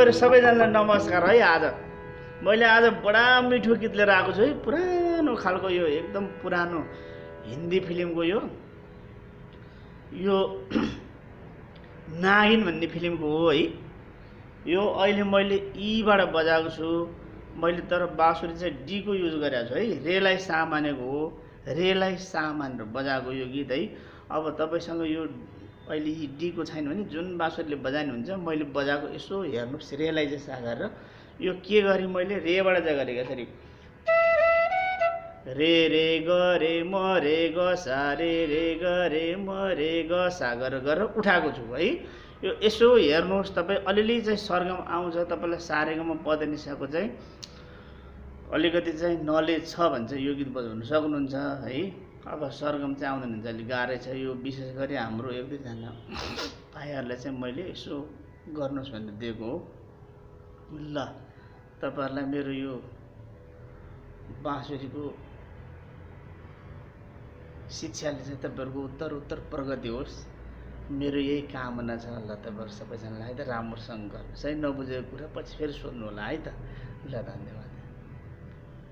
गएर सबैजनालाई नमस्कार है। आज मैले आज बडा मिठो गीत लिएर आएको छु है, पुरानो खालको, यो एकदम पुरानो हिन्दी फिल्मको यो नागिन भन्ने फिल्मको हो है। यो अहिले मैले ईबाट बजाएको छु मैले, तर बाँसुरी चाहिँ डीको युज गरेको छु है। रेलाई सामानेको हो, रेलाई सामानेर बजाएको यो गीत है। अब तपाईसँग यो अहिले डीको छैन भने जुन बाँसुरीले बजाउनु हुन्छ मैले बजाएको यसो हेर्नुहोस्, रेलाई चाहिँ सागार यो के गरे मैले रेबाट चाहिँ गरेको यसरी रे रे ग रे म रे ग सा रे रे ग रे म रे ग सा गरेर उठाएको छु है। यो यसो हेर्नुहोस् तपाईँ, अलिअलि चाहिँ सरगम आउँछ तपाईँलाई, सारेगम पदनिसाको चाहिँ अलिकति चाहिँ नलेज छ भने चाहिँ यो गीत बजाउन सक्नुहुन्छ है। अब सरगम चाहिँ आउँदैन भने चाहिँ अलिक गाह्रै छ। यो विशेष गरी हाम्रो एक दुईजना भाइहरूलाई चाहिँ मैले यसो गर्नुहोस् भनेर दिएको हो। ल तपाईँहरूलाई मेरो यो बाँसुरीको शिक्षाले चाहिँ तपाईँहरूको उत्तर प्रगति होस्, मेरो यही कामना छ। ल तपाईँहरू सबैजनालाई है त राम्रोसँग गर्नुहोस् है, नबुझेको कुरा पछि फेरि सोध्नु होला है त। ल धन्यवाद।